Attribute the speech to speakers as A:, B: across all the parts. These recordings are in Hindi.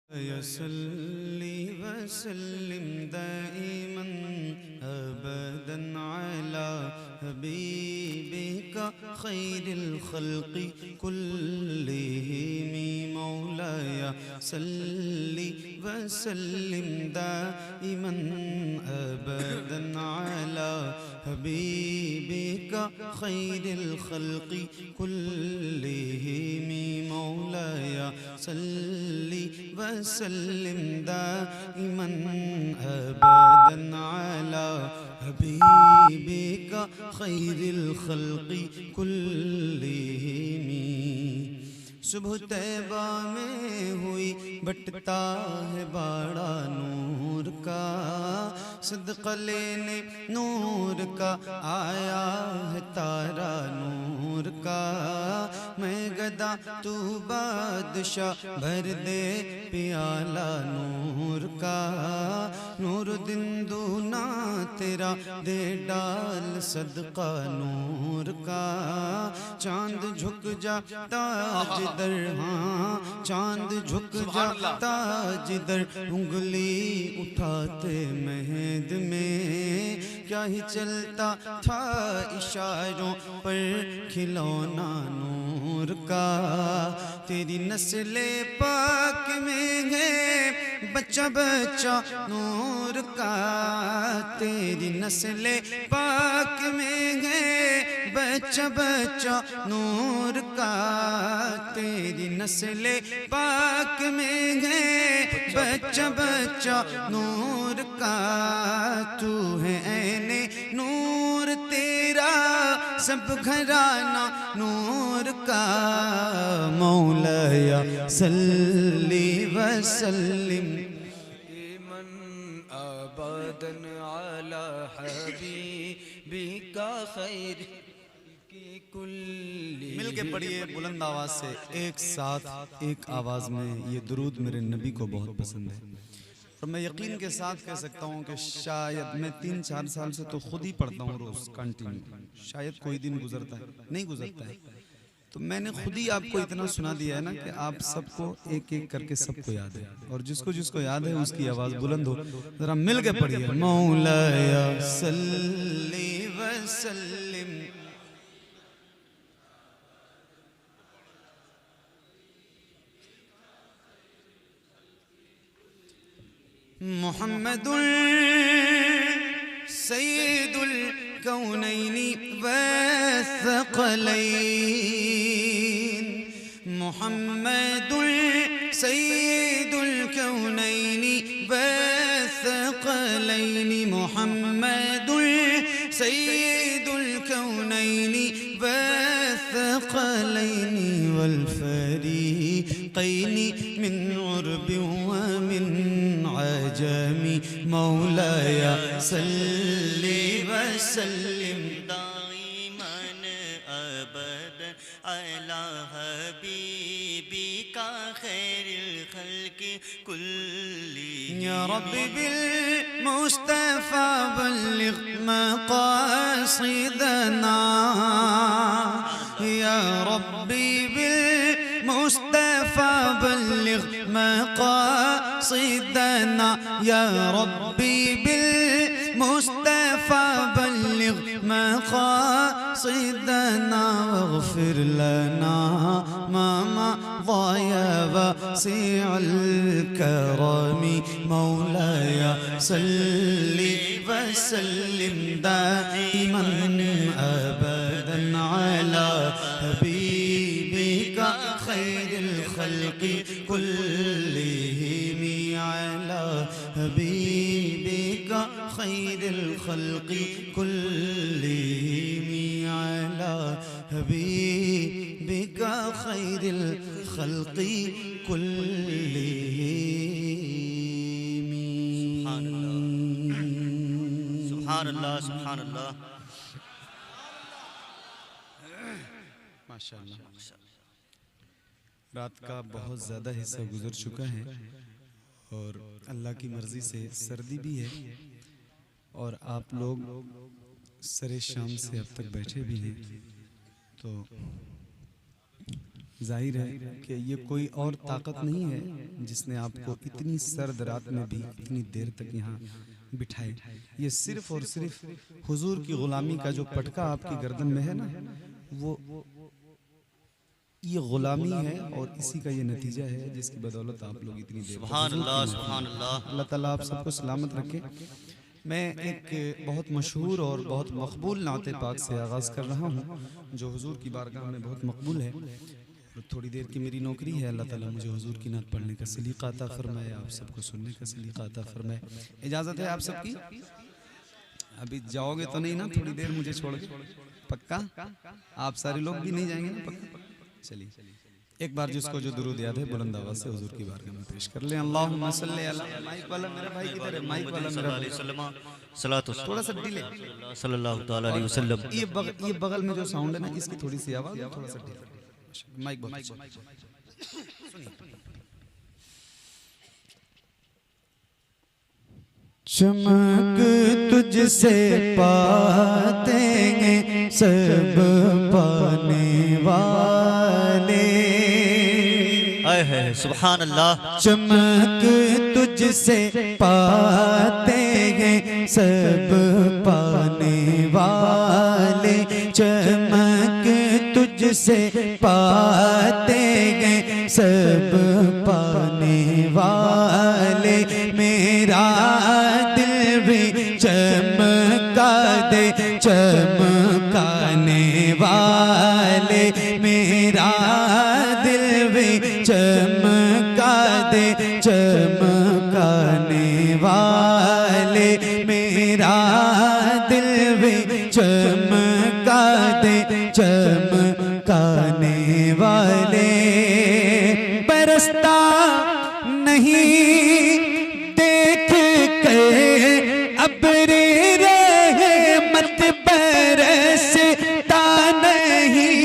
A: यसल्ली वसल्लिम दाइमन अबदन अला हबीबिका खैरिल खल्क़ि कुल्लिहिम मौलाया सल्ली वसल्लिम दाइमन अबदन अला हबीबिका खैरिल खल्क़ि कुल्लिहिम मौलाया सल्ली वसल्लिम दाइमन अबदन अला हबीबिका खैरिल खल्क़ि कुल्लिहिम। सुबह तैबा में हुई बटता है बाड़ा नूर का, सदक़ा लेने नूर का आया है तारा नूर का। मैं गदा तू बादशाह भर दे प्याला नूर का। नूर दिन दूना तेरा दे डाल सदका नूर का। चांद झुक जाता जिधर, हाँ चांद झुक जाता जिधर, उंगली उठाते महद में क्या ही चलता था इशारों पर खिलौना नूर का। तेरी नस्ले पाक में है बच्चा बच्चा नूर का। तेरी नस्ले पाक में है बच्चा बच्चा नूर का। तेरी नस्ले पाक में है बच्चा बच्चा नूर का। तू है ऐने नूर तेरा सब घराना नूर का। मौलाया सल्ली वसल्लिम मन अबदन अला हबीबिका खैर कुल्ली। मिल के पढ़िए बुलंद आवाज से, एक साथ एक आवाज में। ये दुरूद मेरे नबी को बहुत पसंद है और मैं यकीन के साथ कह सकता हूँ कि शायद मैं 3-4 साल से तो खुद ही पढ़ता हूँ रोज कंटिन्यू। शायद कोई दिन गुजरता है, नहीं गुजरता है, तो मैंने खुद ही आपको इतना सुना दिया है ना कि आप सबको एक एक करके सबको याद है। और जिसको जिसको याद है उसकी आवाज बुलंद हो, जरा मिल के पढ़िए। मौलाया सल्ली वसल्लिम मुहम्मदुल सय्यिदुल कौनैनि वस्सक़लैन। मुहम्मदुल सय्यिदुल कौनैनि वस्सक़लैन। मुहम्मदुल सय्यिदुल कौनैनि वस्सक़लैन वल फ़रीक़ैनि मिन उर्बि व मिन अजमी। मौलाया सल्ली वसल्लिम
B: दाइमन अबदन अला हबीबिका खैरिल खल्क़ि कुल्ली।
A: या रब्बी बिल मुस्तफ़ा बल्लिग़ मक़ासिदना। या रब्बी बिल मुस्तफ़ा बल्लिग़ मक़ासिदना। या रब्बी बिल मुस्तफ़ा बल्लिग़ मक़ासिदना। वग़फ़िर लना मा मज़ा वासिअल करमी। मौलाया सल्ली वसल्लिम दाइमन अबदन अला हबीबिका खैरिल खल्क़ि कुल्लिहिम। अला हबीबिका खैरिल खल्क़ि कुल्लिहिम। अला हबीबिका खैरिल खल्क़ि कुल्लिहिम।
B: सुब्हानअल्लाह सुब्हानअल्लाह।
A: माशाअल्लाह। रात का बहुत ज़्यादा हिस्सा गुजर चुका है और अल्लाह की मर्ज़ी से सर्दी भी है और आप लोग सरे शाम से अब तक बैठे भी हैं। तो जाहिर है कि ये कोई और ताकत नहीं है जिसने आपको इतनी सर्द रात में भी इतनी देर तक यहाँ बिठाए। ये सिर्फ और सिर्फ हुजूर की गुलामी का जो पटका आपकी गर्दन में है ना, वो ये गुलामी है और इसी का ये नतीजा है जिसकी बदौलत आप लोग इतनी देर
B: सुभान अल्लाह, सुभान अल्लाह।
A: अल्लाह ताला आप सबको सलामत रखे। मैं एक बहुत मशहूर और बहुत मकबूल नाते पाक से आगाज़ कर रहा हूँ जो हुजूर की बारगाह में बहुत मकबूल है। थोड़ी देर की मेरी नौकरी है, अल्लाह ताला मुझे हुजूर की नात पढ़ने का सलीका अता फरमाए, आप सबको सुनने का सलीका अता फरमाए। इजाज़त है आप सबकी? अभी जाओगे तो नहीं ना थोड़ी देर मुझे छोड़ के? पक्का? आप सारे लोग भी नहीं जाएंगे ना? पक्का? चलिए एक बार जिसको जो दुरूद याद है बुलंद आवाज से हुजूर की बारगाह में पेश कर लें। अल्लाहुम्मा सल्ली अला, माइक वाला मेरा भाई किधर है? माइक वाला मेरा भाई थोड़ा सा डिले,
B: सल्लल्लाहु ताला अलैहि वसल्लम।
A: ये बगल में जो साउंड है ना इसकी थोड़ी सी आवाज थोड़ा सा डिले, माइक बहुत अच्छा। चमक तुझसे पाते हैं सब पाने वाले,
B: आए है सुभान अल्लाह।
A: चमक तुझसे पाते हैं सब पाने वाले, चमक तुझसे पाते हैं सब पाने वाले, मेरा दिल भी चमका दे चमकाने वाले, मेरा दिल भी चमका दे चमकाने वाले, मेरा दिल भी चमका दे चमकाने वाले। बरसता नहीं देख कर अब्रे रहमत, बरसता नहीं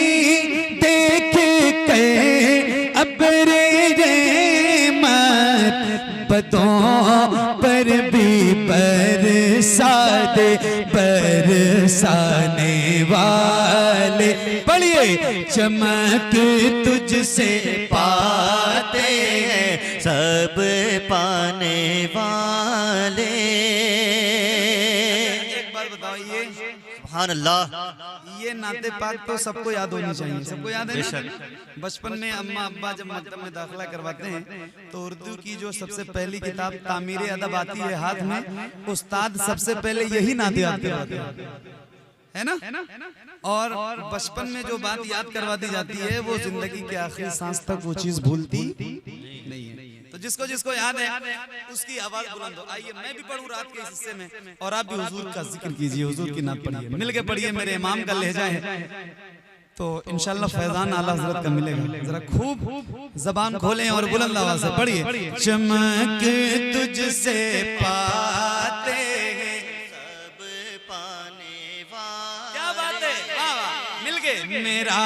A: देख कर अब्रे रहमत, बदों पर भी बरसा दे बरसाने वाले। पढ़िए, चमक तुझसे
B: पाते हैं सब पाने वाले।
A: एक बार बताइए,
B: सुभान अल्लाह।
A: ये नाते पाक तो सबको याद होनी चाहिए, सबको याद है ना? बचपन में अम्मा अब्बा जब मकतब में दाखिला करवाते हैं तो उर्दू की जो सबसे पहली किताब तामीर अदब आती है हाथ में, उस्ताद सबसे पहले यही नाते याद करवाते हैं, है ना? और बचपन में जो बात याद करवा दी जाती है वो जिंदगी के आखिरी सांस तक वो चीज भूलती नहीं है। तो जिसको जिसको याद है उसकी आवाज बुलंद हो। आइए मैं भी पढ़ूं रात के इस हिस्से में और आप भी हुजूर का जिक्र कीजिए, हुजूर की नात पढ़िए, मिल के पढ़िए, मेरे इमाम का लहजा है तो इंशाल्लाह फैजान आला हज़रत का मिलेगा। जरा खूब जबान खोलें और बुलंद आवाज से पढ़िए। चमक तुझसे पाते हैं
B: सब पाने वाले।
A: क्या बात है, वाह वाह, मिल गए। मेरा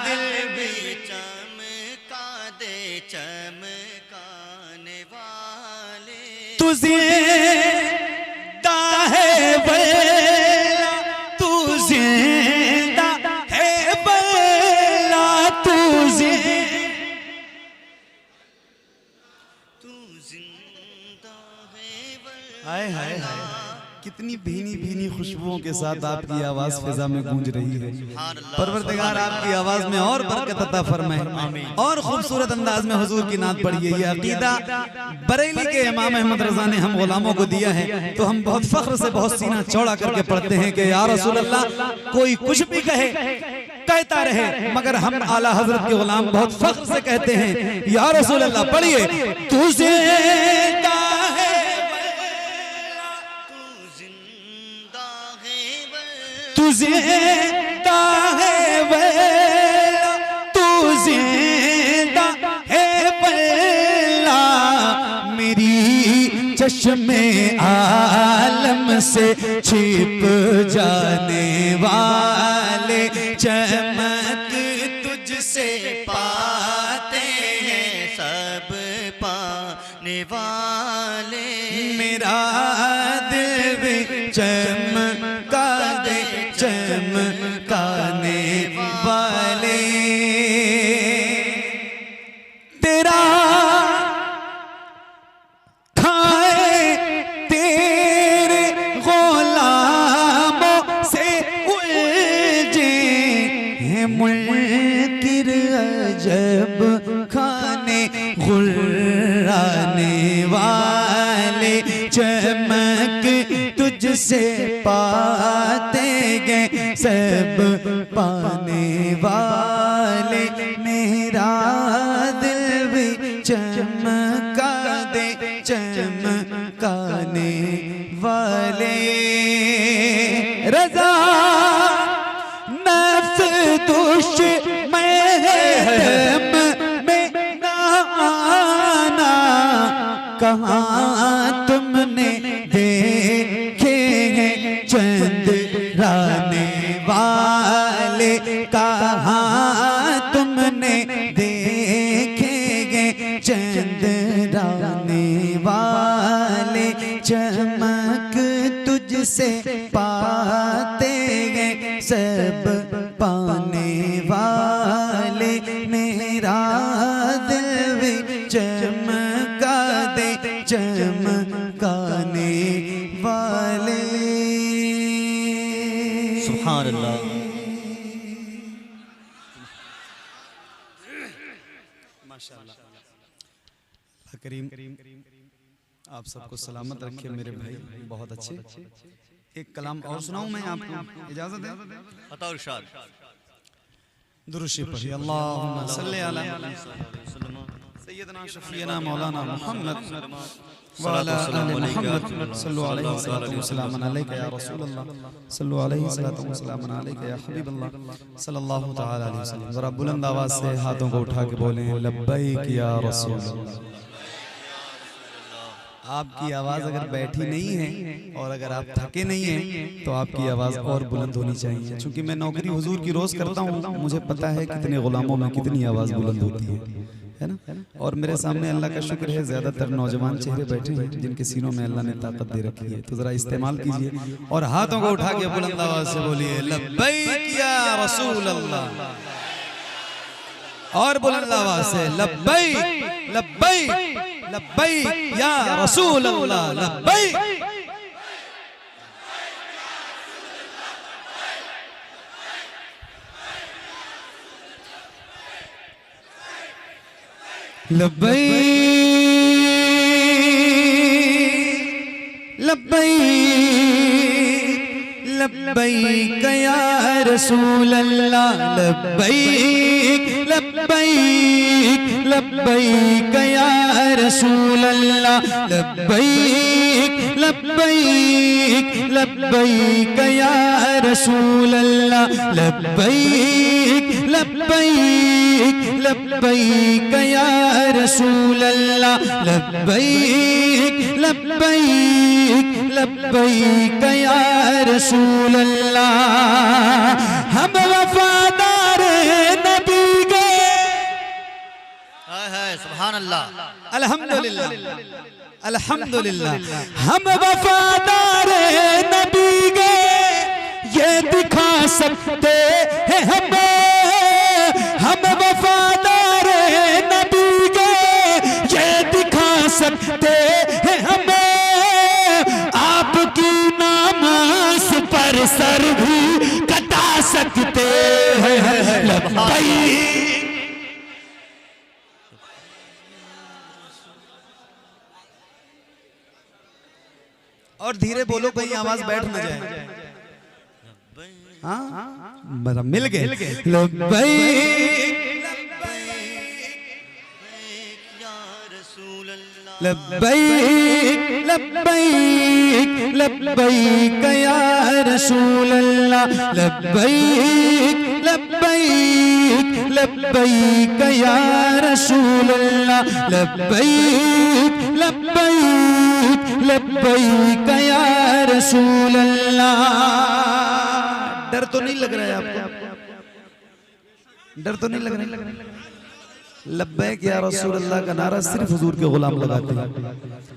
A: दिल भी
B: चमका दे चमकाने वाले।
A: तुझे दा है बल्ला, तुझे दा है बल्ला, तुझे
B: तू जिंदा है
A: हाय हाय हाय, कितनी भीनी भीनी खुशबुओं के साथ आपकी आवाज फिजा में गूंज रही है। परवरदिगार आपकी आवाज में और बरकत अता फरमाए और खूबसूरत अंदाज में हुजूर की नात पढ़िए। ये अकीदा बरेली के इमाम अहमद रजा ने हम गुलामों को दिया है तो हम बहुत फख्र से बहुत सीना चौड़ा करके पढ़ते हैं कि या रसूल अल्लाह, कोई कुछ भी कहे कहता रहे मगर हम आला हजरत के गुलाम बहुत फख्र से कहते हैं या रसूल अल्लाह। पढ़िए, तुझे तुझे दा है वल्ला, तुझे दा है वल्ला, मेरी चश्मे आलम से छिप जाने वाले, चमक तुझसे
B: पाते हैं सब पाने वाले।
A: मेरा दिल भी चमका दे चमकाने वाले। मंडराने वाले चमक तुझसे पाते गए सब पाने वाले मेरा दिल भी चमका दे चमकाने वाले रज़ा नफ्स दुश्मन में ना आना कहाँ तुमने देखे हैं चंद्राने वाले कहाँ तुमने देखे हैं चंद्राने वाले चमक तुझसे पाते गए सब पाने वाले मेरा दिल भी चमका दे चमकाने वाले।
B: सुभान अल्लाह।
A: माशाअल्लाह। करीम आप सबको सलामत रखे मेरे भाई, बहुत अच्छे। एक कलाम और सुनाऊं मैं आपको, इजाजत है?
B: बताओ इरशाद।
A: दुरूद शरीफ पढ़िए। अल्लाहुम्मा सल्ली अला सय्यदना शफीना मौलाना मुहम्मद व अला आलि मुहम्मद सल्लल्लाहु अलैहि वसल्लम अलैका या रसूल अल्लाह सल्लल्लाहु अलैहि वसल्लम अलैका या हबीब अल्लाह सल्लल्लाहु तआला अलैहि वसल्लम। जरा बुलंद आवाज से हाथों को उठा के बोलें लब्बैक या रसूल अल्लाह। आपकी आवाज़ अगर बैठी नहीं है और अगर आप थके नहीं हैं तो आपकी आवाज़ और बुलंद होनी चाहिए। चूंकि मैं नौकरी हुजूर की रोज़ करता हूँ, मुझे पता है कितने गुलामों में कितनी आवाज़ बुलंद होती है ना। और मेरे सामने अल्लाह का शुक्र है ज़्यादातर नौजवान चेहरे बैठे हैं जिनके सीनों में अल्लाह ने ताकत दे रखी है, तो ज़रा इस्तेमाल कीजिए और हाथों को उठा के बुलंद आवाज़ से बोलिए लब्बैक या रसूल अल्लाह। और बुलंद आवाज़ से लब्बैक लब्बैक लब्बैक या रसूल अल्लाह लब्बैक। लब्बैक लब्बैक लब्बैक या रसूल अल्लाह लब्बैक लब्बैक लब्बैक या रसूल अल्लाह लब्बैक लब्बैक लब्बैक या रसूल अल्लाह लब्बैक लब्बैक लब्बैक या रसूल अल्लाह लब्बैक लब्बैक लब्बैक या रसूल अल्लाह। हम वफादार नबी गए।
B: सुभान अल्लाह।
A: अल्हम्दुलिल्लाह अल्हम्दुलिल्लाह। हम वफादार नबी गए ये दिखा सकते हैं हमें। हम वफादार नबी गए ये दिखा सकते हैं हमें। आपकी नामाज़ पर सर भी कटा सकते हैं। लब्बैक। और धीरे बोलो कहीं आवाज बैठ न जाए। हाँ मतलब मिल गए। लब्बैक लब्बैक लब्बैक लब्बैक या रसूल अल्लाह लब्बैक लब्बैक लब्बैक या रसूल अल्लाह लब्बैक लब्बैक लब्बैक या रसूल अल्लाह। डर तो नहीं लग रहा है आपको? डर तो नहीं लग रहा है? लब्बैक या रसूल अल्लाह का नारा सिर्फ हुजूर के गुलाम लगाते हैं,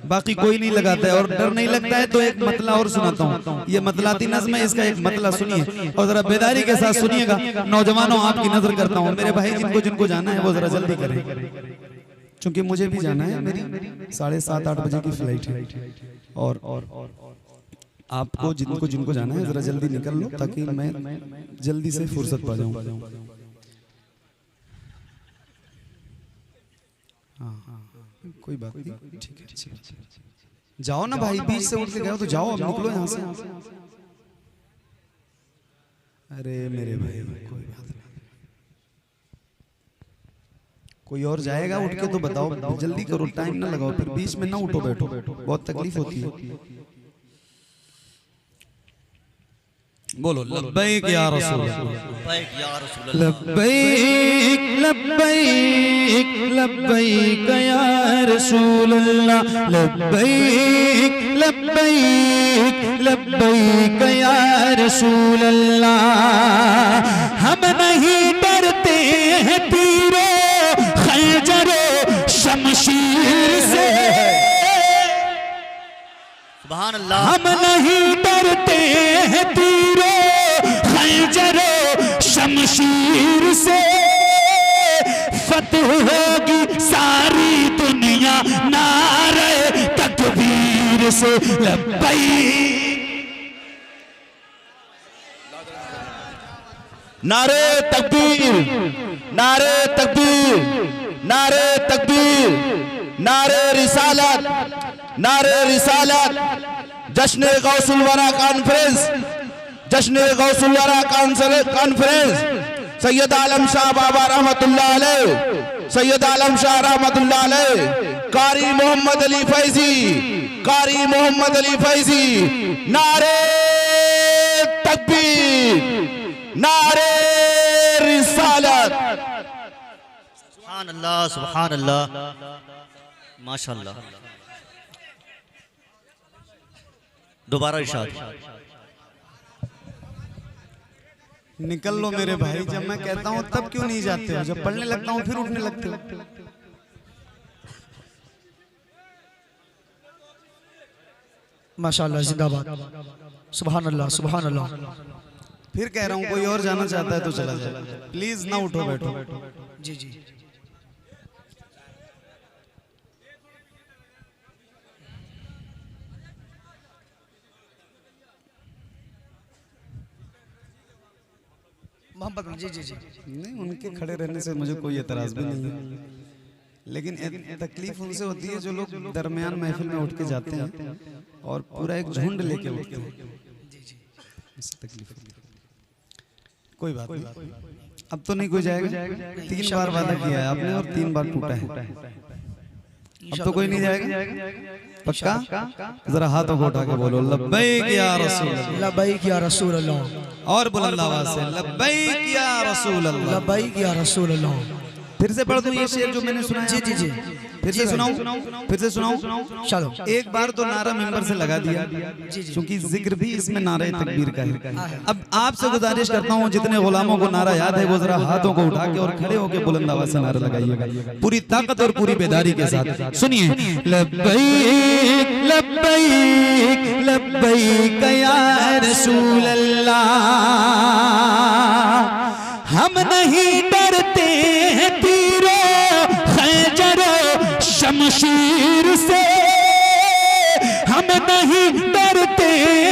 A: बाकी कोई नहीं लगाता है। और डर नहीं लगता है तो एक मतला और सुनाता हूँ। ये मतलाती नज़्म है, इसका एक मतला सुनिए और जरा बेदारी के साथ सुनिएगा। नौजवानों आपकी नजर करता हूँ, मेरे भाई जिनको जिनको जाना है वो जरा जल्दी करें, क्योंकि मुझे भी जाना है। मेरी 7:30-8 बजे की फ्लाइट है और आपको जिनको जिनको जाना है जरा जल्दी निकल लो ताकि मैं जल्दी से फुर्सत पा जाऊँ। कोई बात नहीं, ठीक है, अच्छी बात है। जाओ ना भाई, बीच से उठ के गए हो तो जाओ, अब निकलो यहाँ से। अरे मेरे भाई, कोई बात नहीं, कोई और जाएगा उठ के तो बताओ, जल्दी करो, टाइम ना लगाओ, फिर बीच में ना उठो बैठो, बहुत तकलीफ होती है। बोलो लब्बैक या रसूल अल्लाह,
B: लब्बैक या रसूल अल्लाह,
A: लब्बैक लब्बैक लब्बैक या रसूल अल्लाह, लब्बैक लब्बैक लब्बैक या रसूल अल्लाह। हम नहीं डरते हैं तीरों खंजरों शमशीर से,
B: सुभान अल्लाह,
A: हम नहीं डरते हैं तीरों खंजरों शमशीर से। फतह होगी सारी दुनिया नारे तकबीर से। लब्बैक
C: नारे तकबीर, नारे तकबीर, नारे तकबीर, नारे रिसालत, नारे रिसालत। जश्न गौसुल वरा कॉन्फ्रेंस, जश्न गौसुल वरा कॉन्फ्रेंस सैयद आलम शाह बाबा रहमतुल्लाह अलैह, सैयद आलम शाह रहमतुल्लाह अलैह, कारी मोहम्मद अली फैजी, कारी मोहम्मद अली फैजी। नारे तकबीर, नारे रिसालत।
B: सुभान अल्लाह, सुभान अल्लाह, माशाअल्लाह। दोबारा इरशाद।
A: निकल लो मेरे भाई, जब मैं कहता हूँ तब क्यों नहीं जाते हो, जब पढ़ने लगता हूँ फिर उठने लगते हो।
D: माशाअल्लाह, जिंदाबाद, सुभान अल्लाह, सुभान अल्लाह।
A: फिर कह रहा हूँ कोई और जाना चाहता है तो चला जाए, प्लीज ना उठो बैठो।
D: जी जी, मोहम्मद, जी जी जी,
A: नहीं, उनके खड़े रहने से मुझे कोई एतराज भी नहीं है, लेकिन तकलीफ उनसे होती है जो लोग दरमियान महफिल में उठ के जाते हैं और पूरा एक झुंड लेके उठते हैं, इससे तकलीफ होती है। कोई बात नहीं, अब तो नहीं कोई जाएगा। 3 बार वादा किया है आपने और 3 बार टूटा है, अब तो कोई नहीं जाएगा पक्का। जरा हाथों को उठा के बोलो लब्बैक या रसूल अल्लाह,
D: लब्बैक या रसूल अल्लाह,
A: और बुलंद आवाज से लब्बैक या रसूल अल्लाह।
D: लब्बैक या रसूल अल्लाह।
A: फिर से पढ़ दूं ये शेर जो मैंने सुनाया।
D: जी जी जी,
A: फिर से सुनाऊं, फिर से सुनाऊं।
D: चलो,
A: एक बार तो नारा मिंबर से लगा दिया, क्योंकि जिक्र भी इसमें नारे तकबीर का है। अब आपसे गुजारिश करता हूँ जितने गुलामों को नारा याद है वो जरा हाथों को उठा के और खड़े होकर बुलंद आवाज से नारा लगाइएगा, पूरी ताकत और पूरी बेदारी के साथ। सुनिए लब्बैक लब्बैक लब्बैक या रसूल अल्लाह। हम नहीं डरते हैं तीरों खंजरों शमशीर से, हम नहीं डरते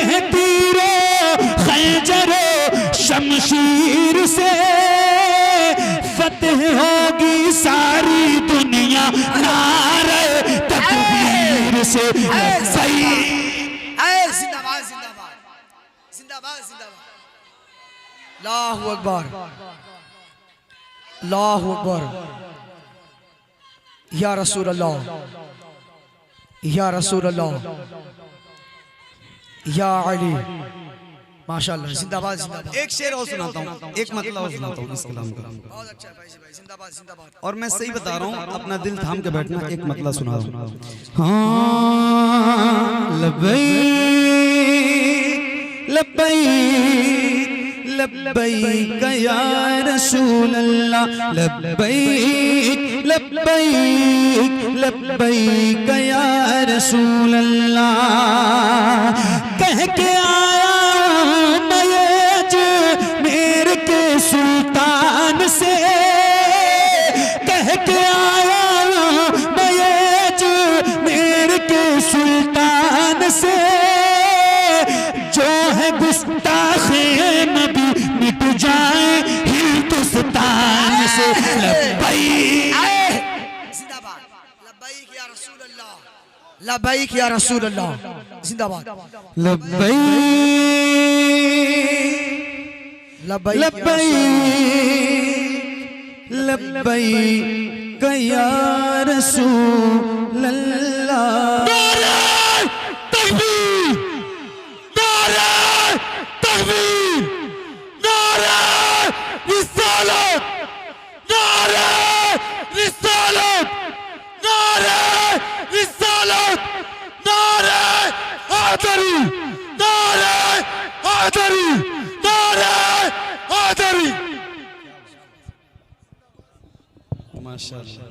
A: हैं तीरों खंजरों शमशीर से। फतह होगी सारी दुनिया नारे तकबीर से। सही
D: जिंदाबाद, जिंदाबाद, जिंदाबाद, जिंदाबाद। अल्लाहु अकबर, अल्लाहु अकबर। या रसूल अल्लाह, या रसूल अल्लाह, या अली। माशाअल्लाह, जिंदाबाद, जिंदाबाद।
A: एक शेर और सुनाता हूँ, एक मतलब और सुनाता हूँ इस कलाम का।
D: बहुत अच्छा है भाई, जिंदाबाद, जिंदाबाद।
A: और मैं सही बता रहा हूँ, अपना दिल थाम के बैठना, एक मतलब सुना रहा हूँ। हाँ लब्बैक लब्बैक लब्बैक या रसूल अल्लाह, लब्बैक लब्बैक लब्बैक या रसूल अल्लाह। कह के आया नए अजमेर के सुल्तान से, कह के आया नए अजमेर के सुल्तान से। जो है गुस्ताखे नबी मिट जाए हिंदुस्तान से। लब्बैक
D: जिंदाबाद, लब्बैक या लब्बैक या रसूल अल्लाह। जिंदाबाद।
A: लब्बैक
D: लब्बैक
A: लब्बैक लब्बैक या रसूल अल्लाह।
C: नारे तकबीर, नारे तकबीर, नारे रिसालत, नारे रिसालत, नारे रिसालत, नारे हैदरी, नारे हैदरी, नारे हैदरी।
A: माशाअल्लाह।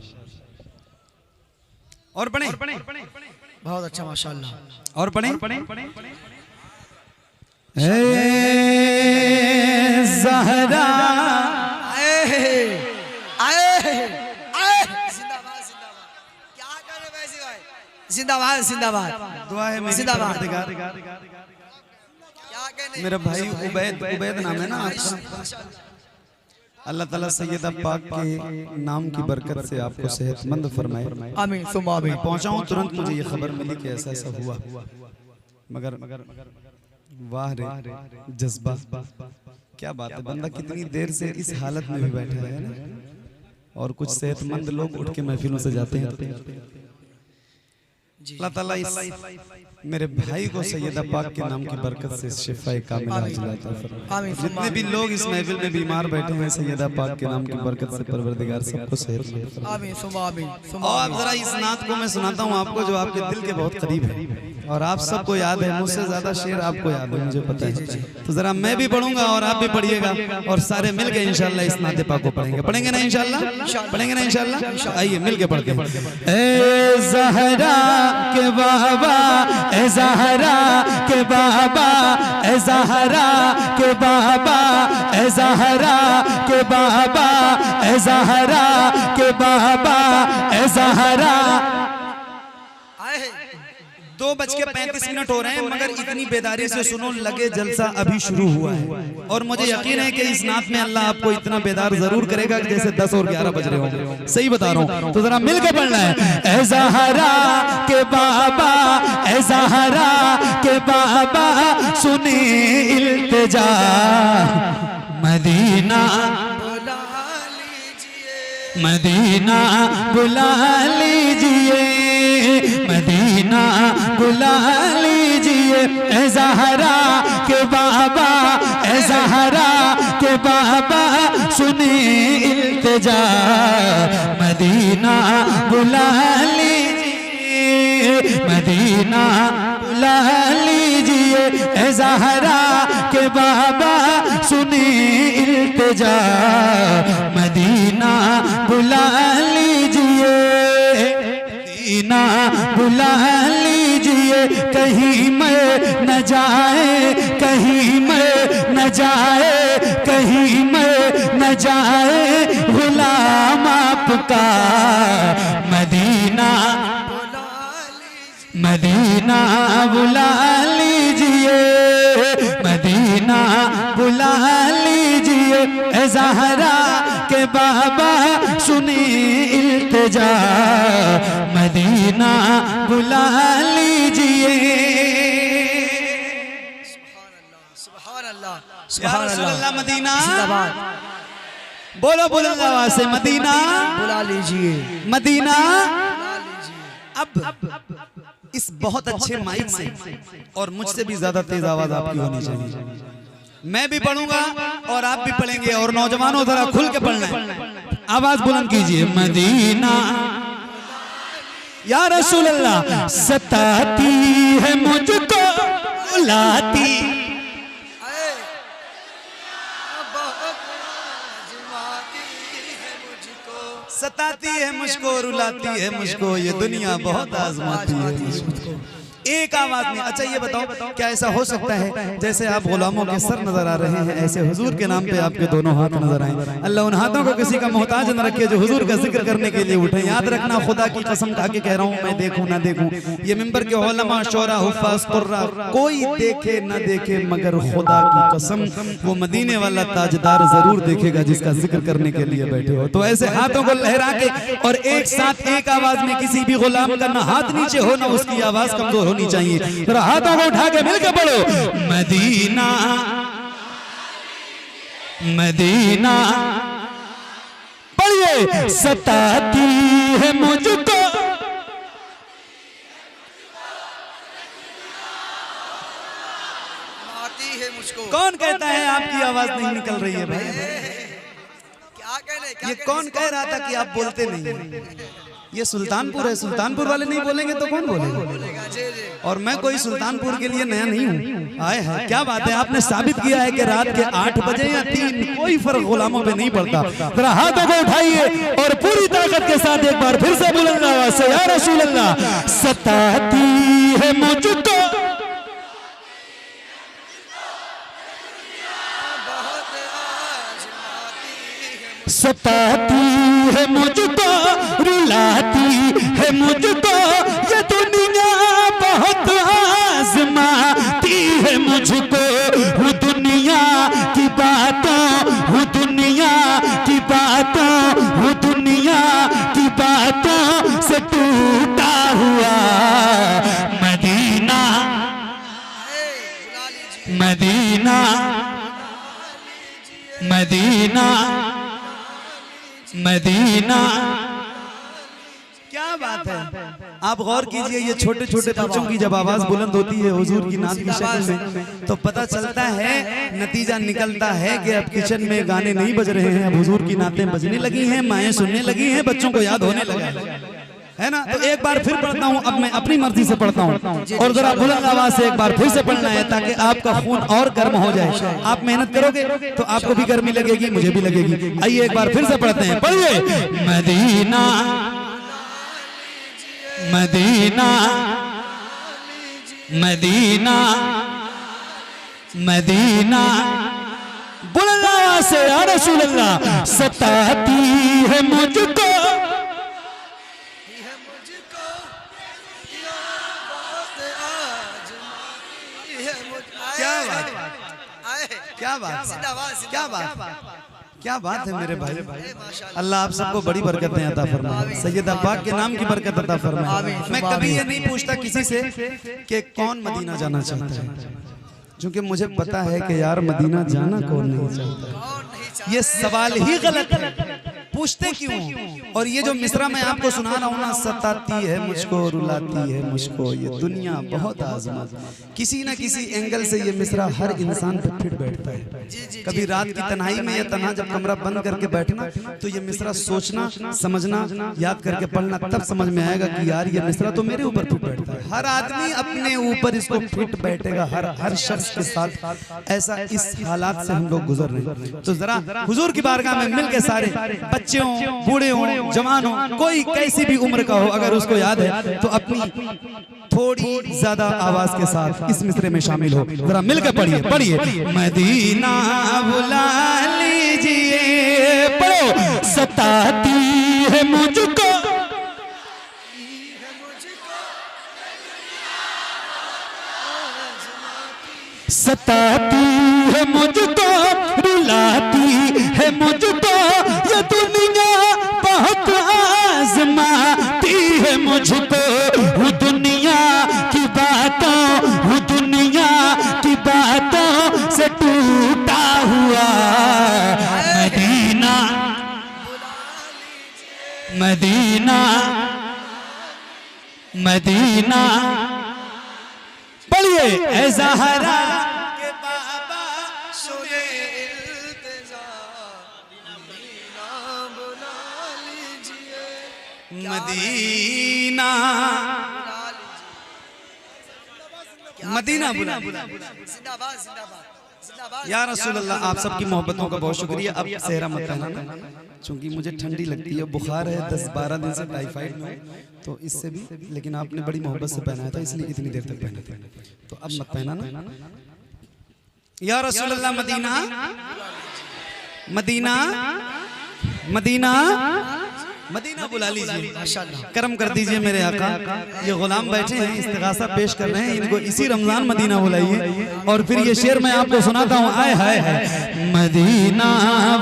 A: और पढ़ें।
D: बहुत अच्छा माशाअल्लाह।
A: और पढ़ें। ज़हरा
D: आए आए आए। जिंदाबाद जिंदाबाद। क्या करे वैसे भाई? जिंदाबाद जिंदाबाद।
A: दुआ है मेरी
D: जिंदाबाद।
A: परवरदिगार।
D: क्या कहने?
A: मेरा भाई उबैद नाम है ना आपका। अल्लाह ताला सैयदा पाक के नाम की बरकत से आपको सेहतमंद फरमाए।
D: आमीन सुम्मा आमीन।
A: पहुंचाऊं तुरंत मुझे ये खबर मिली कि ऐसा ऐसा हुआ, मगर वाह रे जज्बा, क्या बात है। बंदा कितनी देर से इस हालत में भी बैठा है ना, और कुछ सेहतमंद लोग उठ के महफिलों से जाते हैं। अल्लाह ताला इस मेरे भाई को सैयदा पाक के नाम की बरकत से शिफा कामिला अता फरमाए।
D: आमीन।
A: जितने भी लोग इस महफिल में बीमार बैठे हैं, सैयदा पाक के नाम की बरकत से परवरदिगार सबको सेहत दे।
D: आमीन सुम्मा आमीन सुम्मा
A: और
D: आमीन।
A: जरा इस नात को मैं सुनाता हूँ आपको, जो आपके दिल के बहुत करीब है, और आप सबको याद है। मुझसे ज्यादा शेर आपको याद है, मुझे पता है। तो जरा मैं भी पढ़ूंगा और आप भी पढ़िएगा, और सारे मिलके इंशाल्लाह इस नाते पाक को पढ़ेंगे। पढ़ेंगे ना इंशाल्लाह? पढ़ेंगे ना इंशाल्लाह? आइए मिलके पढ़ते हैं। ए ज़हरा के बाबा, ए ज़हरा के बाबा, ए ज़हरा के बाबा, ए ज़हरा के बाबा, ए ज़हरा के बाबा, ए ज़हरा। 2:35 हो रहे हैं, मगर इतनी बेदारी से सुनो, लगे जलसा अभी शुरू हुआ है। और मुझे यकीन है कि इस नात में अल्लाह आपको इतना बेदार जरूर करेगा कि जैसे 10 और 11 बज रहे होंगे। सही बता रहा हूँ, तो जरा मिलकर पढ़ना है। ए ज़हरा के बाबा, ए ज़हरा के बाबा, सुनी इल्तिजा, मदीना मदीना बुला लीजिए, मदीना बुला लीजिए। ए ज़हरा के बाबा, ए ज़हरा के बाबा, सुनी इल्तिजा, मदीना बुला लीजिए, मदीना बुला लीजिए। ए ज़हरा के बाबा, सुनी इल्तिजा, मदीना बुला लीजिए, मदीना बुला लीजिए। कहीं मैं न जाए, कहीं मैं न जाए, कहीं मैं न जाए गुलाम आपका, मदीना मदीना बुला लीजिए, मदीना बुला लीजिए। ए ज़हरा के बाबा, सुनी इल्तिजा, मदीना बुला लीजिए।
D: सुभान अल्लाह
A: या रसूल अल्लाह, मदीना
D: जिंदाबाद।
A: बोलो बुलंद आवाज से, मदीना
D: बुला लीजिए,
A: मदीना।
D: बुला लीजिए।
A: अब इस बहुत अच्छे माइक से, और मुझसे भी ज्यादा तेज आवाज आपकी होनी चाहिए। मैं भी पढ़ूंगा और आप भी पढ़ेंगे, और नौजवानों जरा खुल के पढ़ना है, आवाज बुलंद कीजिए। मदीना या रसूल अल्लाह, सताती है मुझको रुलाती, सताती है मुझको रुलाती है मुझको, ये दुनिया बहुत आजमाती है मुझको। एक आवाज में। अच्छा ये बताओ क्या ऐसा हो सकता है जैसे आप गुलामों के सर नजर आ रहे हैं ऐसे हुजूर के नाम पे आपके दोनों हाथ नजर आए। अल्लाह उन हाथों को किसी का मोहताज न रखे जो हुजूर का जिक्र करने के लिए उठे। याद रखना, खुदा की कसम खा के कह रहा हूँ, मैं देखूं ना देखूं, ये मिंबर के उलमा शोरा हुफ्फाज कुर्रा कोई देखे न देखे, मगर खुदा की कसम वो मदीने वाला ताजदार जरूर देखेगा जिसका जिक्र करने के लिए बैठे हो। तो ऐसे हाथों को लहरा के और एक साथ एक आवाज में किसी भी गुलाम का ना हाथ नीचे हो ना उसकी आवाज कमजोर होनी चाहिए। तो हाथों को उठा के मिलकर पढ़ो, मदीना मदीना। पढ़िए, सताती है मुझको कौन कहता है आपकी आवाज नहीं निकल रही है भाई?
E: क्या कहने
A: ये कौन कह रहा था कि आप बोलते नहीं? ये सुल्तानपुर है, सुल्तानपुर वाले नहीं बोलेंगे तो कौन बोलेगा? और मैं कोई सुल्तानपुर के लिए नया नहीं हूँ। आए है क्या बात है, आपने साबित किया है कि रात के 8 बजे या 3 कोई फर्क गुलामों पे नहीं पड़ता। जरा हाथों को उठाइए और पूरी ताकत के साथ एक बार फिर से बुलंद आवाज से या रसूल अल्लाह, सताती है मुझको सताती है मुझको, रुलाती है मुझको, ये दुनिया बहुत आजमाती है मुझको। हूँ दुनिया की बातों, हूँ दुनिया की बातों, हूँ दुनिया की बातों से टूटा हुआ। Medina Medina Medina Medina. क्या बात है, आप गौर कीजिए, ये छोटे छोटे बच्चों की जब आवाज बुलंद होती है हुजूर की नात की शक्ल में तो पता चलता है, नतीजा निकलता है कि अब किचन में गाने नहीं बज रहे हैं, अब हुजूर की नातें बजने लगी हैं, माएँ सुनने लगी हैं, बच्चों को याद होने लगा है ना। तो एक बार फिर पढ़ता हूँ, अब मैं अपनी मर्जी से पढ़ता हूँ और जरा बुलंद आवाज से एक बार फिर से पढ़ना है ताकि आपका खून और गर्म हो जाए। आप मेहनत करोगे तो आपको भी गर्मी लगेगी, मुझे भी लगेगी। आइए एक बार फिर से पढ़ते हैं, पढ़िए, मदीना मदीना मदीना मदीना। बुलंद आवाज से या रसूल अल्लाह, सताती है मुझको क्या बात क्या बात क्या बात है मेरे भाई। अल्लाह आप सबको बड़ी बरकतें अता फरमाए, सैयदा पाक के नाम की बरकत अता फरमाए। मैं कभी ये नहीं पूछता किसी से कि कौन मदीना जाना चाहता है, क्योंकि मुझे पता है कि यार मदीना जाना कौन नहीं चाहता। ये सवाल ही गलत है, पूछते क्यों? और ये जो मिसरा मैं आपको सुना रहा हूँ ना, सताती है मुझको, रुलाती है मुझको, ये दुनिया बहुत आजमा, किसी ना किसी एंगल से ये मिसरा हर इंसान पे फिट बैठता है। कभी रात की तन्हाई में या तन्हा जब कमरा बंद करके बैठना तो ये मिसरा सोचना, समझना, याद करके पढ़ना, तब समझ में आएगा कि यार ये मिसरा तो मेरे ऊपर फिट बैठता है। हर आदमी अपने ऊपर इसको फिट बैठेगा, हर शख्स के साथ ऐसा इस हालात से हम लोग गुजर रहे हैं। तो जरा हुजूर की बारगाह में मिल के सारे बच्चे हों, बूढ़े हों, जवान हों, कोई कैसी भी उम्र का हो, अगर उसको याद है तो अपनी थोड़ी ज्यादा आवाज के साथ इस मिसरे में शामिल हो। जरा मिलकर पढ़िए, पढ़िए, मदीना बुला लीजिए, पढ़ो, सताती है मुझको सताती है मुझको, रुलाती है मुझको, ये दुनिया बहुत आजमाती है मुझको। हूँ दुनिया की बातों, हूँ दुनिया की बातों से टूटा हुआ। Medina Medina Medina. पढ़िए, ऐ ज़हरा के बाबा सुने इल्तिजा, मदीना मदीना बुला।
E: जिंदाबाद जिंदाबाद।
A: या रसूल अल्लाह, आप सबकी मोहब्बतों का बहुत शुक्रिया। अब सेहरा मत पहनाना, चूंकि मुझे ठंडी लगती है, बुखार है, 10-12 दिन से टाइफाइड में, तो इससे भी, लेकिन आपने बड़ी मोहब्बत से पहनाया था इसलिए इतनी देर तक पहना था, तो अब मत पहनाना। या रसूल अल्लाह, मदीना मदीना मदीना मदीना बुला लीजिए, करम कर दीजिए मेरे आका। ये गुलाम बैठे हैं, इस्तिगासा पेश कर रहे हैं, इनको इसी रमजान मदीना बुलाइए। और फिर ये शेर मैं आपको सुनाता हूँ, आए हाय है। मदीना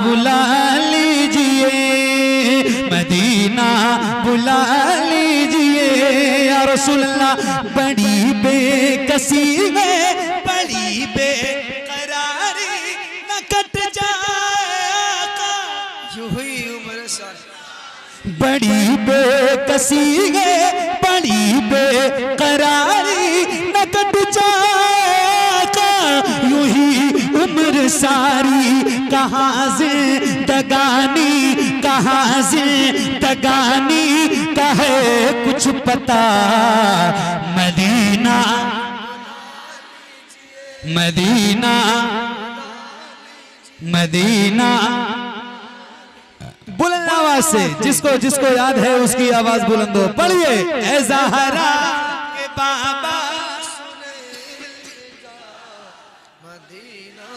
A: बुला लीजिए, मदीना बुला लीजिए या रसूल अल्लाह, बड़ी बेकसी है, बड़ी बेकरारी न कट जाएगा,
E: यूं ही उम्र सारी
A: बड़ी बेकसी है, बड़ी बेकरारी न कट जाएगा, यूं ही उम्र सारी, कहाँ जिंदगानी, कहाँ जिंदगानी का है कुछ पता। मदीना मदीना मदीना, बुलंद आवाज से, जिसको जिसको याद है उसकी आवाज बुलंद हो। पढ़िए, ए ज़हरा के बाबा
E: मदीना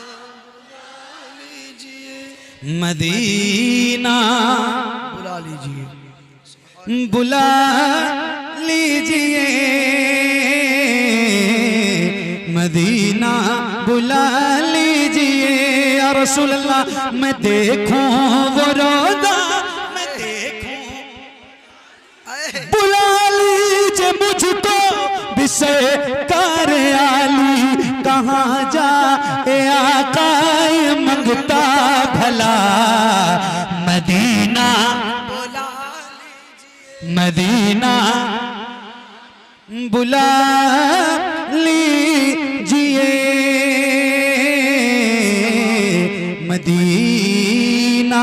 E: बुला लीजिए,
A: मदीना
E: बुला लीजिए,
A: बुला लीजिए, मदीना बुला लीजिए या रसूल अल्लाह। मैं देखूं वो रोज़ा, मैं देखूं, बुला लीजिए मुझको बिसे कार आली, कहाँ जा ए आका ये मंगता भला। मदीना
E: बुला लीजिए,
A: मदीना बुला लीजिए, मदीना।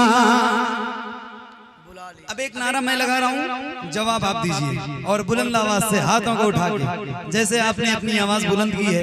E: बुला लीजिए।
A: अब एक नारा मैं लगा रहा हूँ, जवाब आप दीजिए, और बुलंद आवाज से हाथों को उठा के, जैसे आपने अपनी आवाज बुलंद की है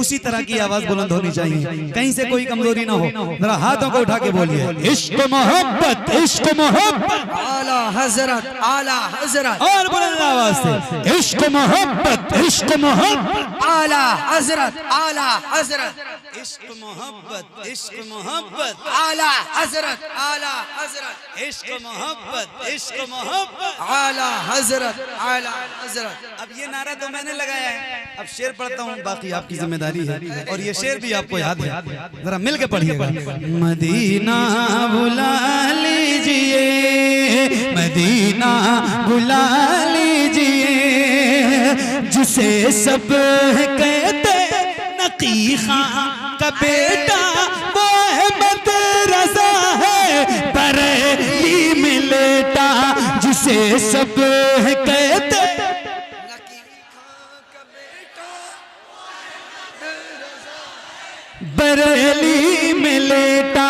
A: उसी तरह की आवाज बुलंद होनी चाहिए, कहीं से कोई कमजोरी ना हो। जरा हाथों को उठा के बोलिए, इश्क मोहब्बत, इश्क मोहब्बत,
E: आला हजरत, आला हजरत,
A: और बुलंद आवाज से, इश्क मोहब्बत, इश्क मोहब्बत,
E: आला हजरत, आला हजरत,
A: इश्क मोहब्बत, इश्क मोहब्बत,
E: आला हजरत, आला हजरत,
A: इश्क मोहब्बत, इश्क मोहब्बत।
E: आला हजरत, आला हजरत।
A: अब ये नारा तो मैंने लगाया है, अब शेर पढ़ता हूँ, बाकी आपकी जिम्मेदारी है, और ये शेर भी आपको याद है, जरा मिल के पढ़िएगा। मदीना बुला लीजिए, मदीना बुला लीजिए, जिसे सब कहते नकी खां का बेटा, वो अहमद रज़ा है बरेली में लेटा, जिसे सब कहते
E: नकी खां का बेटा,
A: बरेली में लेटा,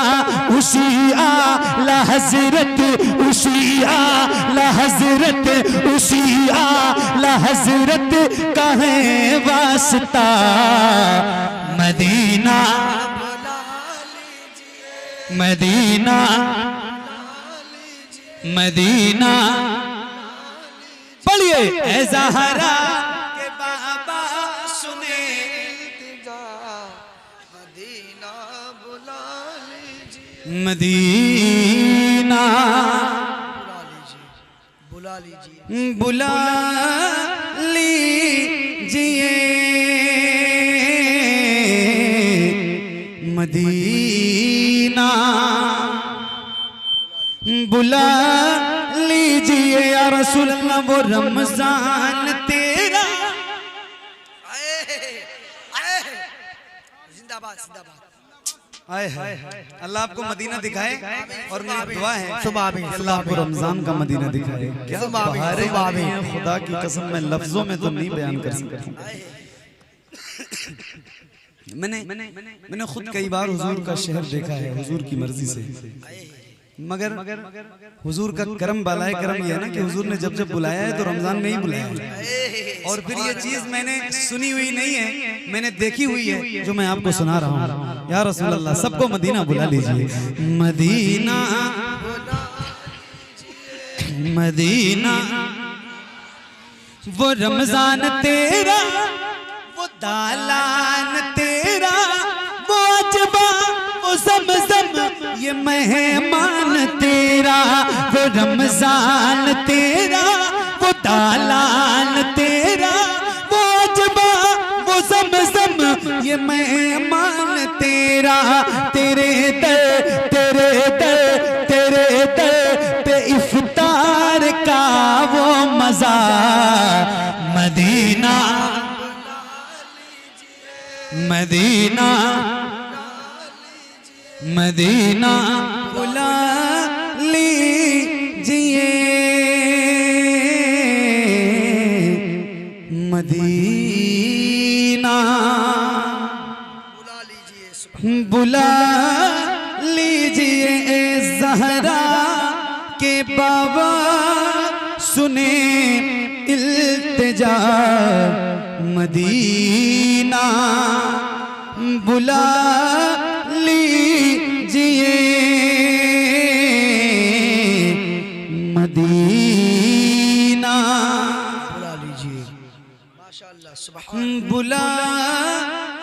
A: उसी आला हजरत, उसी आला हजरत, उसी आला हजरत का है वास्ता। मदीना
E: बुला लीजिए,
A: मदीना मदीना, पढ़िए, ए ज़हरा के बाबा सुने,
E: मदीना बुला लीजिए,
A: मदीना
E: बुला लीजिए,
A: बुला लीजिए, मदीना बुला लीजिए या रसूल अल्लाह, वो रमजान तेरा।
E: आए आए, जिंदाबाद जिंदाबाद।
A: आए हाय, अल्लाह आपको मदीना दिखाए, और मेरी दुआ है
E: सुबह में,
A: कि अल्लाह आपको रमजान का मदीना दिखाए। क्या
E: सुबह में,
A: बहारें
E: सुबह में।
A: हैं, खुदा की कसम मैं लफ्जों में तो नहीं बयान कर सकता। मैंने खुद कई बार हुजूर का शहर देखा है, हुजूर की मर्जी से। मगर हुजूर का करम बालाए करम ये है ना कि हुजूर ने जब जब बुलाया है तो रमजान में ही बुलाया है। और फिर ये चीज मैंने सुनी हुई नहीं है, मैंने देखी हुई है जो मैं आपको सुना रहा हूँ। या रसूल अल्लाह, सबको मदीना बुला लीजिए। मदीना मदीना वो रमजान तेरा, वो दालान तेरा, वो अजबा वो ज़मज़म ये मेहमान तेरा। वो रमजान तेरा, वो दालान तेरा, वो अजबा वो ज़मज़म ये मेहमान तेरा। तेरे दर तेरे दर तेरे दर पे इफ्तार का वो मजा। मदीना मदीना मदीना बुला लीजिए। मदीना बुला लीजिए। ज़हरा के बाबा सुने इल्तिजा। मदीना बुला लीजिए। मदीना
E: बुला लीजिए। माशाअल्लाह, सुभान
A: बुला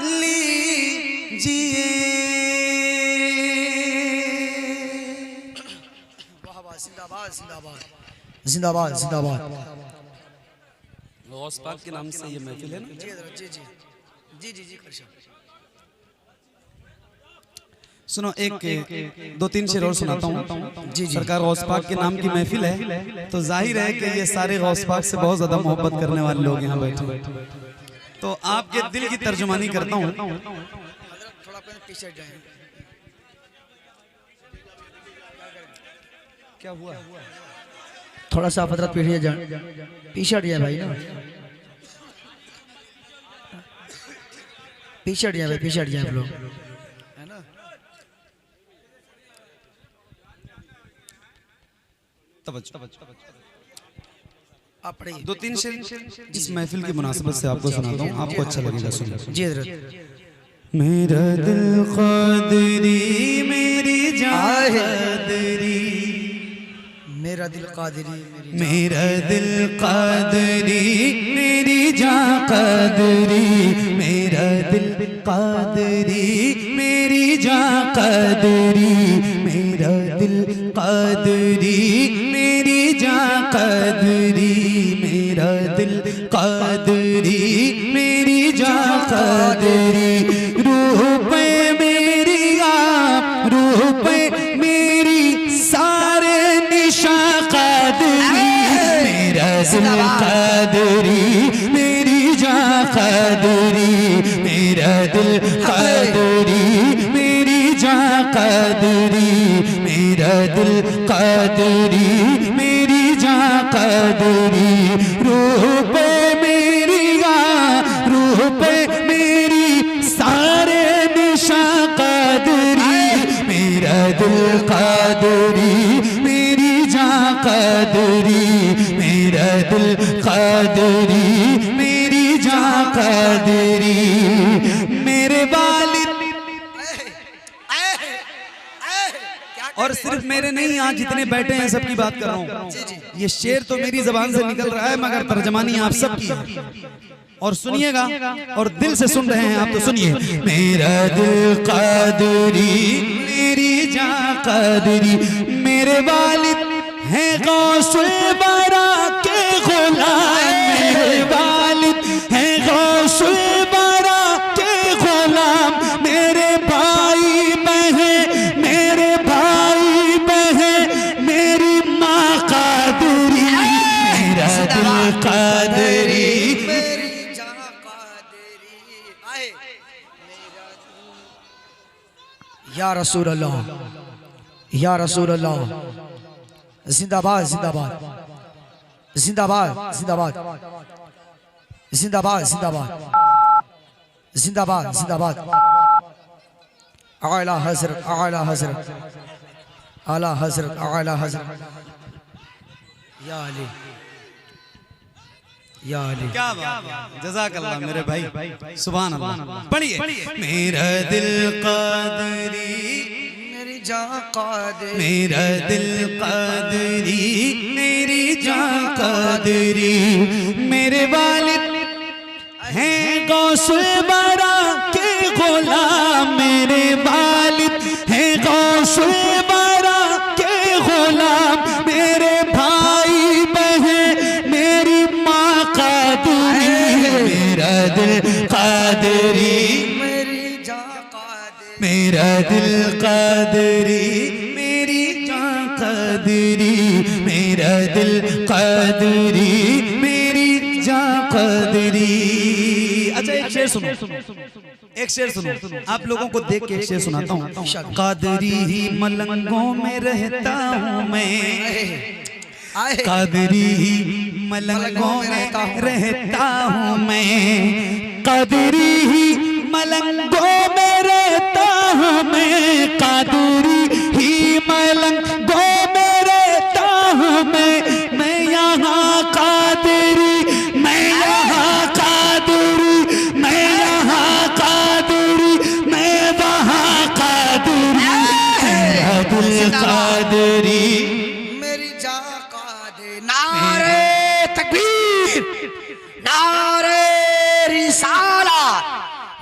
A: लीजिए।
E: वाह वाह, जिंदाबाद जिंदाबाद जिंदाबाद जिंदाबाद।
A: गौस पाक के नाम से ये महफिल है ना।
E: जी जी जी जी जी जी करशा।
A: सुनो, एक दो तीन शेर और सुनाता हूँ।
E: जी जी।
A: सरकार गौस पाक के नाम की महफिल है तो जाहिर है कि ये सारे गौस पाक से बहुत ज्यादा मोहब्बत करने वाले लोग यहाँ बैठे। तो आपके दिल की तर्जुमानी करता हूँ।
E: थोड़ा पीछे जाए।
A: क्या हुआ?
E: थोड़ा सा हजरत पीछे जाए, पीछे हट जाए भाई ना, पीछे हट जाए भाई, पीछे हट जाए आप लोग, है ना। अपने
A: दो तीन शेर इस महफिल की मुनासिबत से आपको सुनाता हूँ, आपको अच्छा लगेगा सुनकर।
E: जी हजरत।
A: मेरा दिल क़ादरी मेरी जान क़ादरी,
E: मेरा दिल क़ादरी
A: मेरा दिल क़ादरी मेरी जान क़ादरी, मेरा दिल क़ादरी मेरी जान क़ादरी, मेरा दिल क़ादरी मेरी जान क़ादरी, मेरा दिल क़ादरी मेरी जान क़ादरी। रूह पे मेरी आप, रूह पे मेरी सारे निशान क़ादरी, मेरा दिल क़ादरी मेरी जान क़ादरी, मेरा दिल क़ादरी मेरी जान क़ादरी, मेरा दिल क़ादरी मेरी जान क़ादरी। रूह पे मेरी आ, रूह पे मेरी सारे निशान क़ादरी, मेरा दिल क़ादरी मेरी जान क़ादरी, मेरा दिल क़ादरी मेरी जान क़ादरी। मेरे वालिद और सिर्फ मेरे नहीं, यहाँ जितने बैठे हैं सबकी बात कर रहा हूँ। ये शेर तो मेरी जबान से निकल रहा है मगर तर्जमानी आप सबकी है। और सुनिएगा, और दिल से सुन रहे हैं आप तो सुनिए। मेरा दिल क़ादरी मेरी जान क़ादरी, मेरे वालिद हैं गौसुल बरा के गुलाम, मेरे वालिद हैं गौसुल बरा के गुलाम, मेरे भाई बहन, मेरे भाई बहन, मेरी माँ क़ादरी, मेरा दिल क़ादरी
E: मेरी जान क़ादरी। आए या रसूल अल्लाह, या रसूल अल्लाह। जिंदाबाद जिंदाबाद जिंदाबाद जिंदाबाद जिंदाबाद जिंदाबाद जिंदाबाद जिंदाबाद। आला हजरत, आला हजरत, आला हजरत आला हजरत या अली या अली।
A: क्या बात, जज़ाकल्लाह मेरे भाई, सुभान अल्लाह। पढ़िए। मेरा दिल कादरी,
E: मेरी जान कादरी,
A: मेरा दिल कादरी, मेरी जान कादरी, मेरे वालिद हैं गौसुल बरा के गुलाम, मेरे वालिद हैं गौसुल बरा के गुलाम, मेरे भाई बहन मेरी माँ कादरी, मेरा दिल कादरी,
E: मेरी जान कादरी,
A: मेरा दिल कादरी, मेरी जान कादरी, मेरा दिल कादरी, मेरी जान कादरी। अच्छा एक शेर सुनो, एक शेर सुनो, आप लोगों को देख के एक शेर सुनाता हूँ। कादरी ही मलंगों में रहता हूँ मैं, कादरी ही मलंगों में रहता हूँ मैं, कादरी ही मलंगों में रहता हूँ मैं, कादरी ही मलंगों में रहता हूँ मैं यहाँ कादरी, मैं यहाँ कादरी, मैं यहाँ कादरी, मैं वहाँ कादरी, मेरा दिल कादरी,
E: मेरी जान कादरी। नारे तकबीर, नारे रिसाला,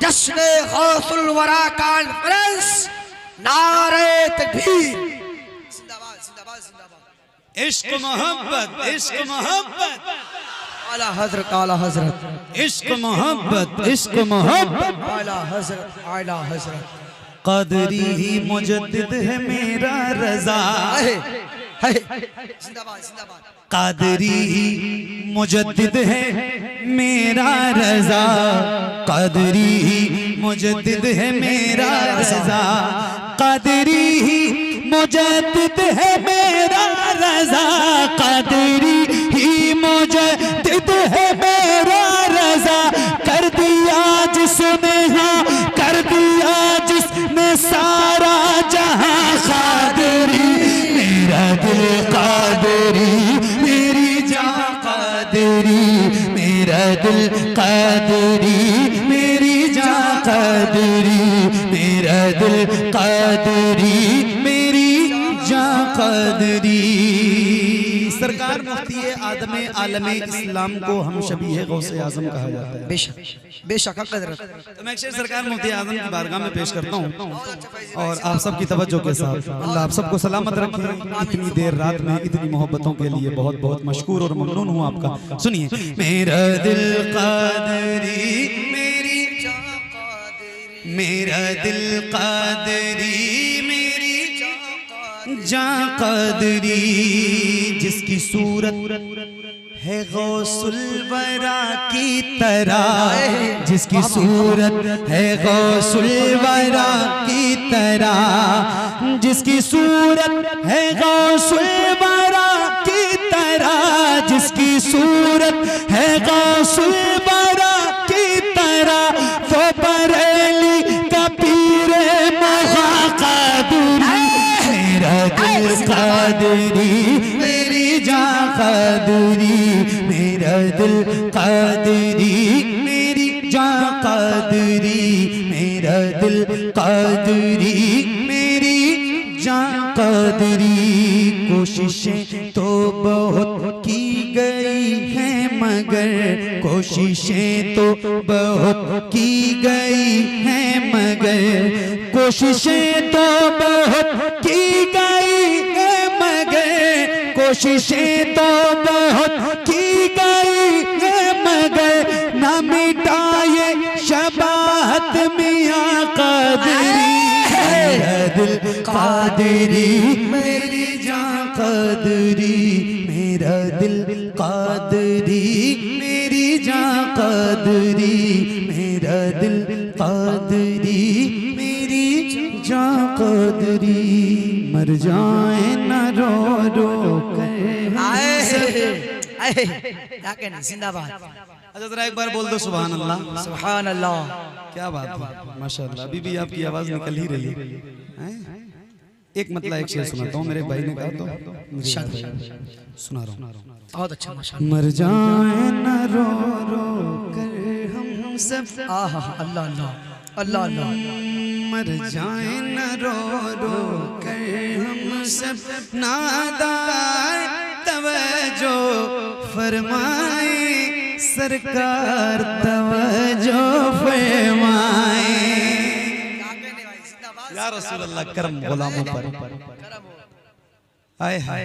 E: जश्न गौसुल वरा कॉन्फ्रेंस, नारे तकबीर। जिंदाबाद जिंदाबाद जिंदाबाद।
A: इश्क मोहब्बत, इश्क मोहब्बत,
E: आला हजरत आला हजरत,
A: इश्क मोहब्बत, इश्क मोहब्बत।
E: आला हजरत आला हजरत।
A: कादरी ही मुजद्दिद है मेरा रजा,
E: जिंदाबाद जिंदाबाद।
A: कादरी ही मुजद्दिद है मेरा रजा, कादरी ही मुजद्दिद है मेरा रजा, कादरी ही मुजद्दिद है मेरा रजा, कादरी ही मुजद्दिद है मेरा रजा, कर दिया जिसने, हाँ कर दिया जिसने सारा जहां कादरी, मेरा दिल कादरी, मेरी जान कादरी, मेरा दिल कादरी, मेरी जान कादरी, मेरा दिल कादरी, मेरी जान कादरी। सरकार मुफ्ती आदम आलम इस्लाम को हम शबीह गौसे आजम कहा जाता है।
E: बेशक बेशक हक़दरत।
A: तो मैं एक शेर सरकार मुफ्ती आजम की बारगाह में पेश करता हूँ और आप सबकी तवज्जो के साथ। अल्लाह आप सबको सलामत रखे। इतनी देर रात में इतनी मोहब्बतों के लिए बहुत बहुत मशकूर और ममनून हूँ आपका। सुनिए। मेरा दिल कादरी, मेरी
E: जान कादरी,
A: मेरा दिल कादरी, मेरी जान कादरी, जिसकी सूरत है गौसुल वरा की तरह, जिसकी सूरत है गौसुल वरा की तरह, जिसकी सूरत है गौसुल वरा की तरह, जिसकी सूरत है गौसुल वरा की तरह, वो बरेली का पीरे मोहा कादरी, मेरा दिल कादरी, मेरी जान कादरी, मेरा दिल कादरी, मेरी जान कादरी, मेरा दिल कादरी, मेरी जान कादरी। कोशिशें तो बहुत की गई हैं मगर, कोशिशें तो बहुत की गई हैं मगर, कोशिशें तो बहुत की गई हैं मगर, कोशिशें तो बहुत की गई हैं मगर, न मिटाए शबाहत मियां कादरी, मेरा दिल कादरी, मेरी जान कादरी, मेरा दिल कादरी, मेरी जान कादरी, मेरा दिल कादरी, मेरी जान कादरी। मर जाए न रो रो कर
E: क्या कहना। जिंदाबाद।
A: अच्छा जरा एक बार बोल दो सुभान अल्लाह।
E: सुभान अल्लाह।
A: क्या बात है, माशाल्लाह। अभी भी आपकी आवाज निकल ही रही है। एक मतलब एक शेर सुनाता हूँ, मेरे भाई ने कहा तो मुझे याद आया। सुना रहा हूँ।
E: बहुत अच्छा माशाल्लाह।
A: मर जाए न रो रो कर हम सब,
E: आहा अल्लाह अल्लाह अल्लाह अल्लाह।
A: मर जाए न रो रो कर हम सब, नादार तवज्जो फरमाए सरकार, तवज्जो फरमाए। या रसूल अल्लाह करम गुलामों पर। हाय हाय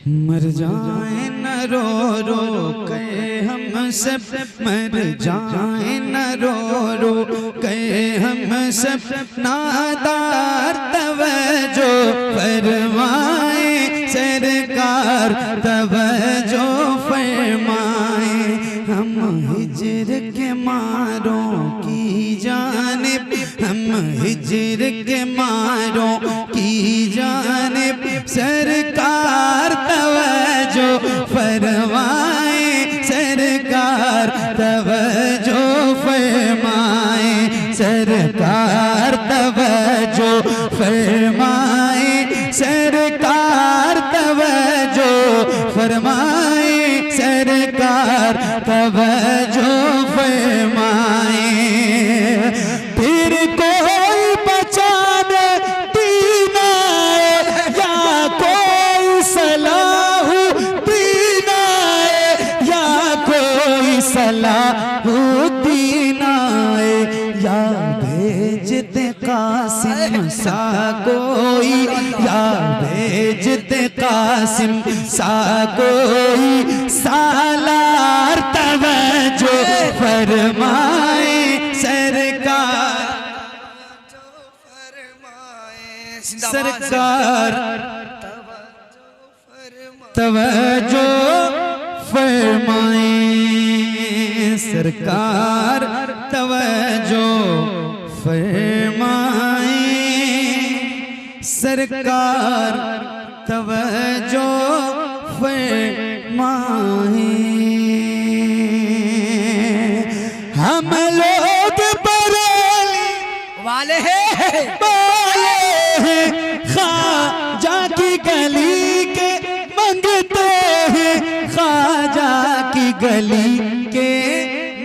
A: मर जाए न रो रो के हम सब, मर जाए न रो रो के हम सब, नादार तवज्जो फरमाए सरकार, तवज्जो फरमाए। हम हिज्र के मारों की जानिब, हम हिज्र के मारों की जानिब सरकार, तवज्जो फरमाए सरकार, तवज्जो फरमाए सरकार, तवज्जो फरमाए सरकार, तवज्जो फरमाए सरकार, तवज्जो फरमाए। फिर कोई बचाने दीना या कोई सलाह दीना या कोई सलाह दीना, या भेजते कासिम सा कोई, या भेजते कासिम सा कोई सालार, तवज्जो फरमाए सरकार सरकार, तवज्जो फरमाए सरकार, तवज्जो फरमाए सरकार, तवज्जो फरमाए। हम लोग बरेली
E: वाले हैं
A: ख्वाजा की गली के मंगते हैं, ख्वाजा की गली के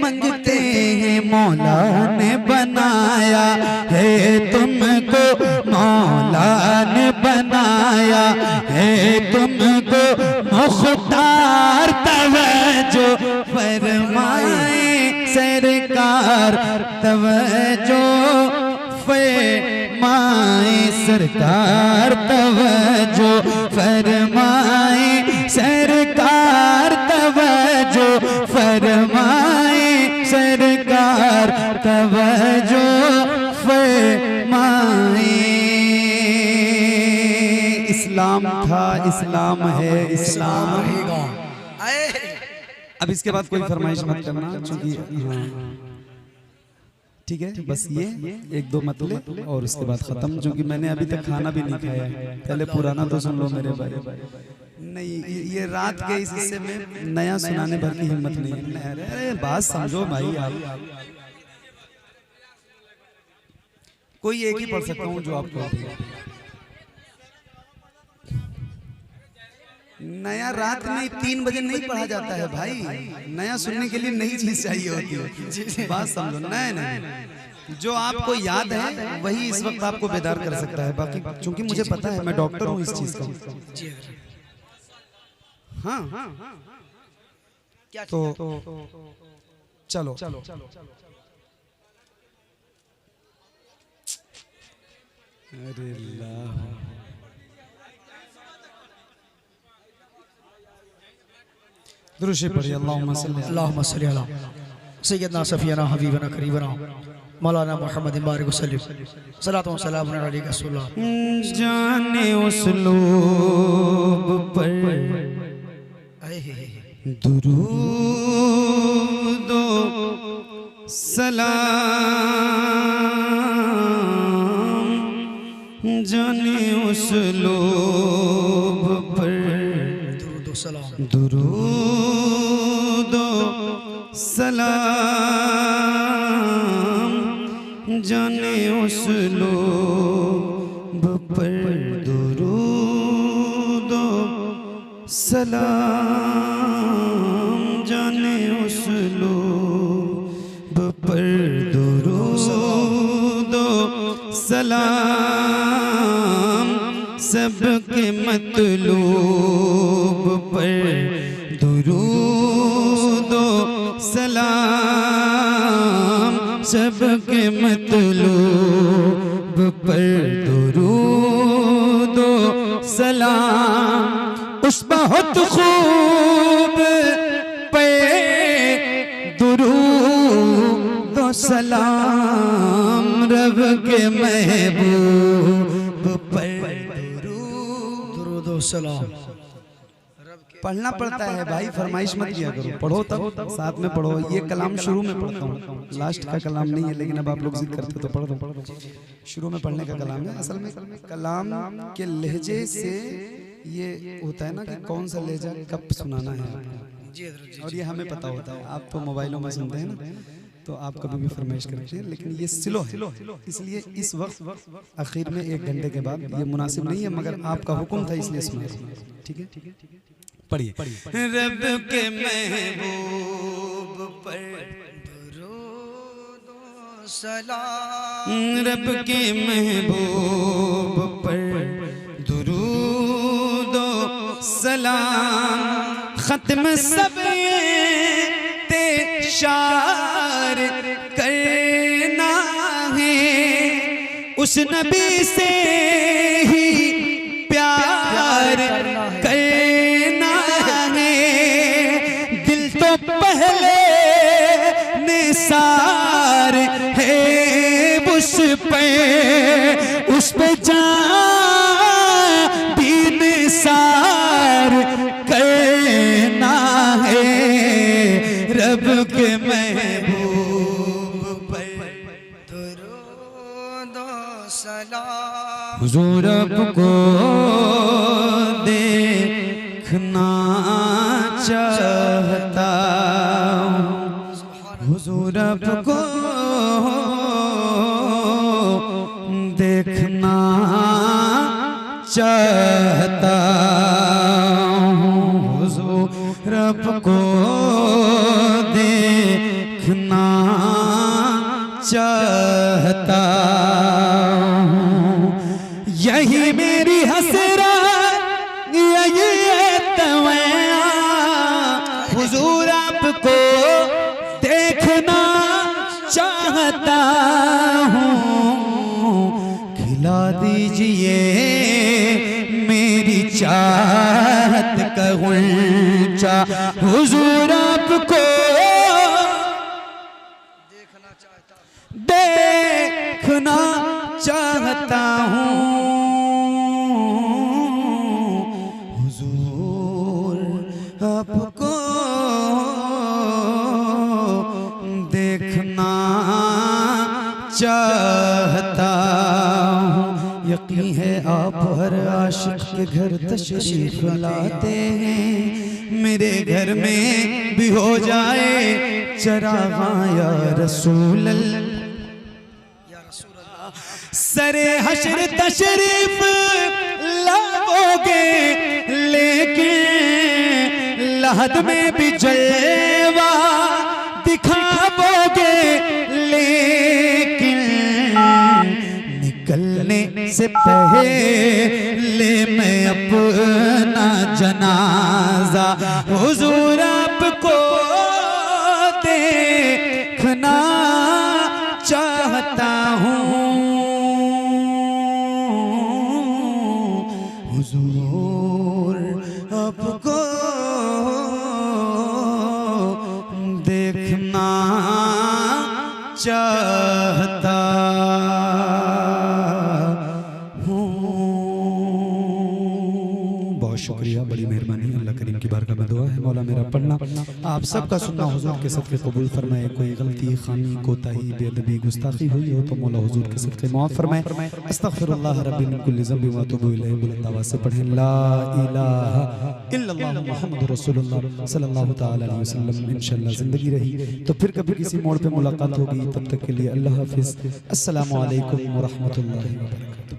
A: मंगते हैं। मौला ने बनाया है तुमको, मौला ने बनाया है तुमको मुख्तार, तवज्जो फरमाए सरकार, तवज्जो फरमाए सरकार, तवज्जो फरमाए सरकार, तवज्जो फरमाए सरकार, तवज्जो फरमाए। इस्लाम था, इस्लाम है, इस्लाम
E: रहेगा।
A: अब इसके बाद कोई फरमाइश मत करना, क्योंकि ठीक है बस ये एक दो मतले और उसके बाद खत्म, क्योंकि मैंने अभी तक खाना भी नहीं खाया। पहले पुराना तो सुन लो मेरे भाई। नहीं ये रात के इस हिस्से में नया सुनाने भर की हिम्मत नहीं है। अरे बात समझो भाई आप। कोई एक ही पढ़ सकता हूँ जो आपको नया रात में 3 बजे नहीं पढ़ा जाता है भाई। नया सुनने के लिए नई चीज चाहिए होती है। बात समझो। नहीं जो आपको याद है वही इस वक्त आपको बेदार कर सकता है। बाकी चूंकि मुझे पता है, मैं डॉक्टर हूँ इस चीज का। हाँ तो चलो अरे अल्लाह दुरूद पढ़िए। अल्लाहुम्मा
E: सल्ली अला सय्यदना सफियाना हबीबना करीबना मौलाना मुहम्मद बारिक वसल्लम सलातो व सलाम अलैका रसूलुल्लाह।
A: जाने उसलूब पर दुरूद सलाम, जाने उसलूब पर दुरूद सलाम, जाने उसलूब सलाम जाने उसलूब पर दुरूदो सलाम सबके मतलूब पर दुरूदो सलाम सबके मतलूब पर दुरूदो सलाम उस बहुत खूब पे दुरूद व सलाम रब के महबूब पर
E: दुरूद व सलाम।
A: पढ़ना पड़ता है भाई, फरमाइश मत किया करो, पढ़ो तब साथ में पढ़ो। ये कलाम शुरू में पढ़ता हूँ, लास्ट का कलाम नहीं है, लेकिन अब आप लोग जिद करते तो पढ़ दो। शुरू में पढ़ने का कलाम है। असल में कलाम के लहजे से ये होता है ना कि कौन सा लहजा कब सुनाना है, और ये हमें पता होता है। आप तो मोबाइलों में सुनते हैं ना, तो आप कभी भी फरमाइश करते हैं, लेकिन ये स्लो है, इसलिए इस वक्त आखिर में 1 घंटे के बाद ये मुनासिब नहीं है, मगर आपका हुक्म था इसलिए सुना। ठीक है, पढ़िए। रब के महबूब पर
E: दुरूद व सलाम,
A: रब के महबूब पर दुरूद व सलाम, खत्म सब ते शार करना है, उस नबी से ही प्यार करना है। दिल तो पहले निसार है उस पे जान भी निसार करना है। रब के महबूब पर
E: दुरूद व सलाम,
A: हुजूर को देखना चाहता हूँ, हुजूर को देखना चाहता हूँ, हुजूर को देखना चाहता हूँ। यही मेरी हसरत, यही तमन्ना, हुजूर आपको देखना चाहता हूँ। खिला दीजिए मेरी चाहत का गुंचा, हुजूर आपको देखना चाहता हूँ। हुजूर आपको देखना चाहता हूँ। यकीन है आप हर आशिक के घर तशरीफ लाते हैं, मेरे घर में भी हो जाए चरागा या रसूल अल्लाह। सरे हशर तशरीफ लाओगे, लेकिन लहद में भी जलवा दिखाओगे, लेकिन निकलने से पहले मैं अपना जनाजा हुजूर आपको देखना चाहता हूँ। हुजूर आपको देखना चाहता हूँ। बहुत शुक्रिया, बड़ी मेहरबानी। अल्लाह करीम की बारगाह में दुआ है मौला मेरा पढ़ना आप सबका सुनना हुजूर के सदक़े कबूल फरमाए। कोई गलती, खामी, कोताही, बेअदबी, गुस्ताखी हुई हो तो मौला हुजूर के सदक़े माफ़ फरमाए। अस्तग़फिरुल्लाह रब्बी मिन कुल्लि ज़ंबि व अतूबु इलैहि। बुलंद आवाज़ से पढ़ें ला इलाहा इल्लल्लाह मुहम्मदुर रसूलुल्लाह सल्लल्लाहु तआला अलैहि वसल्लम। इंशाअल्लाह ज़िंदगी रही तो फिर कभी किसी मोड़ पे मुलाकात होगी। तब तक के लिए अल्लाह हाफ़िज़। अस्सलामु अलैकुम व रहमतुल्लाहि व बरकातुहू।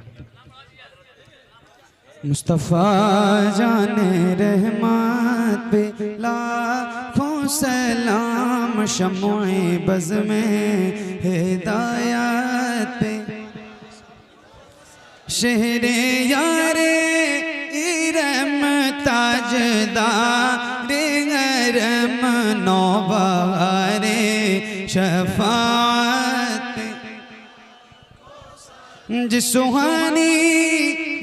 A: मुस्तफ़ा जाने रहमत पे लाखों सलाम, शम्ओए बज़ में हिदायत पे, शहरे यारे इरम ताजदारे गरम, नौबहारे शफाअत पे, जिस सुहानी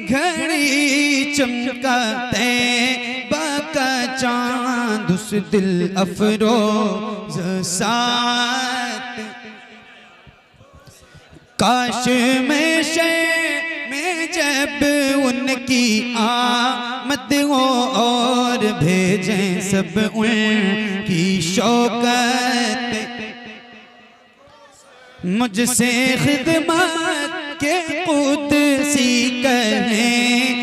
A: घड़ी चमकाते बाका चांद, उस दिल अफरोज साथ, काश में जब उनकी आमद हो और भेजें सब उनकी शौकत, मुझसे खिदमत के कुदसी कहें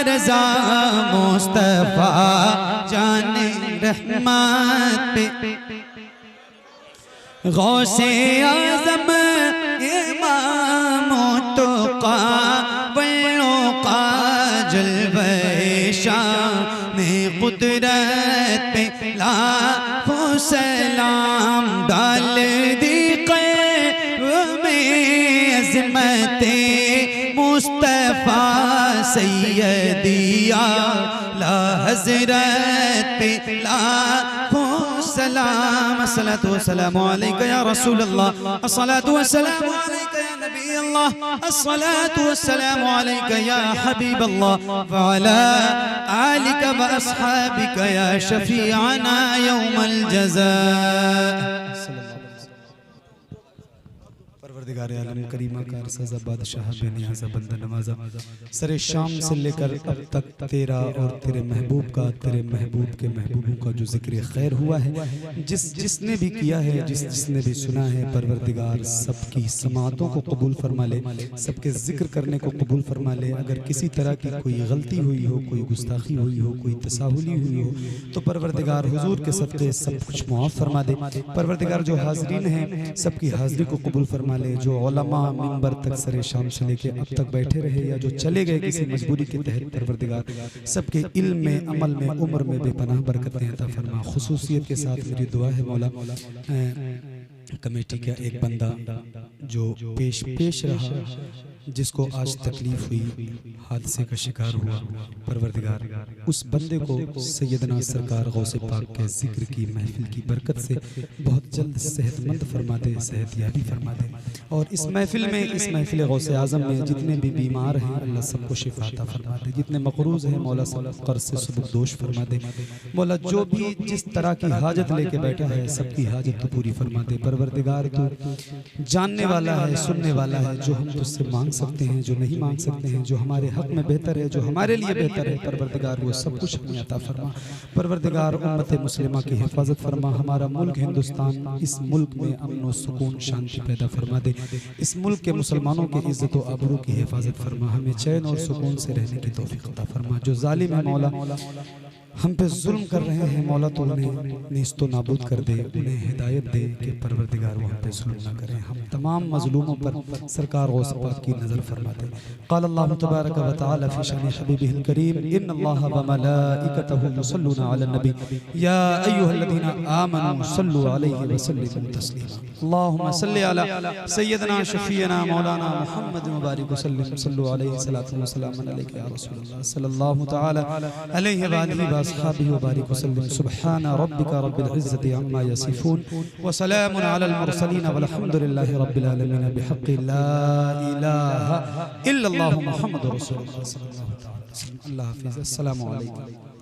A: रज़ा मुस्तफ़ा जाने रहमत पे, गौसे आज़म इमाम तुक़ा वल्लुक़ा जलवे शान कुदरत पे, लाखों सलाम डाल दी क़ल्ब में अज़मते मुस्तफ़ा सैयदिया ला हज़रत पे, लाखों सलाम। अस्सलातु वस्सलामु अलैका या रसूल अल्लाह, अस्सलातु वस्सलामु अलैका या नबी अल्लाह, अस्सलातु वस्सलामु अलैका या हबीब अल्लाह, व अला आलिका व अस्हाबिका या शफीअना यौमल जज़ा। परवरदिगार आलम करीमा कार सज़ा बादशाह बेनियाज़ा बंदा नवाज़ा, सरे शाम से लेकर अब तक तेरा और तेरे महबूब का, तेरे महबूब के महबूबों का जो जिक्र खैर हुआ है, जिसने भी किया है, जिसने भी सुना है, परवरदिगार सबकी समातों को कबूल फरमा ले, सबके जिक्र करने को कबूल फरमा ले। अगर किसी तरह की कोई गलती हुई हो, कोई गुस्ताखी हुई हो, कोई तसाहुली हुई हो, तो परवरदिगार हुजूर के सदक़े सब कुछ मुआफ़ फरमा दे। परवरदिगार जो हाज़रीन हैं सबकी हाज़री को कबूल फरमा ले, जो उलमा मिंबर तक सरे शाम से लेके अब तक बैठे रहे या जो चले गए किसी मजबूरी के तहत, परवरदिगार सबके इल्म में, अमल में, उम्र में बेपनाह बरकतें अता फरमा। खुसूसियत के साथ मेरी दुआ है मौला, कमेटी का एक बंदा जो पेश रहा, जिसको आज तकलीफ हुई, हादसे का शिकार हुआ, परवरदिगार उस बंदे को सैयदना सरकार गौसे पाक के जिक्र की महफिल की बरकत से बहुत जल्द सेहतमंद फरमा दे, सेहतयाबी फरमा दे। और इस महफिल में, इस महफिल गौसे आज़म में जितने भी बीमार हैं अल्लाह सबको शिफा अता फरमा दे, जितने मक़रूज़ हैं मौला सब कर्ज़ से सुबुकदोश फरमा दे। मौला जो भी जिस तरह की हाजत लेके बैठा है सबकी हाजत तो पूरी फरमा दे। परवरदिगार तो जानने वाला है, सुनने वाला है, जो हम तुझसे मांग सकते हैं, जो नहीं मांग सकते हैं, जो हमारे हक में बेहतर है, जो हमारे लिए बेहतर है, परवरदिगार वो सब कुछ हमें अता फरमा। परवरदिगार उम्मत मुस्लिमा की हिफाजत फरमा। हमारा मुल्क हिंदुस्तान, इस मुल्क में अमन व सुकून शांति पैदा फरमा दे। इस मुल्क के मुसलमानों की इज्जत व आबरू की हिफाजत फरमा। हमें चैन और सुकून से रहने की तौफीक अता फरमा। जो जालिम है मौला हम पे जुल्म कर रहे हैं, मौला तो उन्हें निस्तो नाबूद कर दे, उन्हें हिदायत दे कि परवरदिगार वो हम पे जुल्म ना करें। हम तमाम मजलूमों पर सरकार गौस पाक की नज़र फरमा दे। क़ाल अल्लाह तबारक व तआला फ़ी शान हबीबिहिल करीम, इन्नल्लाह व मलाइकतहु युसल्लूना अलन नबी या अय्युहल्लज़ीना आमनू सल्लु अलैहि व सल्लिमू तस्लीमा। अल्लाहुम्मा सल्लि अला सय्यदना शफ़ीअना मौलाना मुहम्मद व बारिक व सल्लिम सल्लु अलैहि सलातु व सलाम अलैका या रसूलल्लाह सल्लल्लाहु तआला अलैहि व आलिहि व अस्हाबिहि व बारिक व सल्लिम। सुब्हान रब्बिका रब्बिल इज़्ज़ति अम्मा यसिफून व सलामुन अलल मुरसलीन वल्हम्दुलिल्लाहि रब्बिल आलमीन बिहक़्क़ि ला इलाहा इल्लल्लाहु मुहम्मदुर रसूलुल्लाह सल्लल्लाहु अलैहि वसल्लम। अल्लाह हाफ़िज़। अस्सलामु अलैकुम।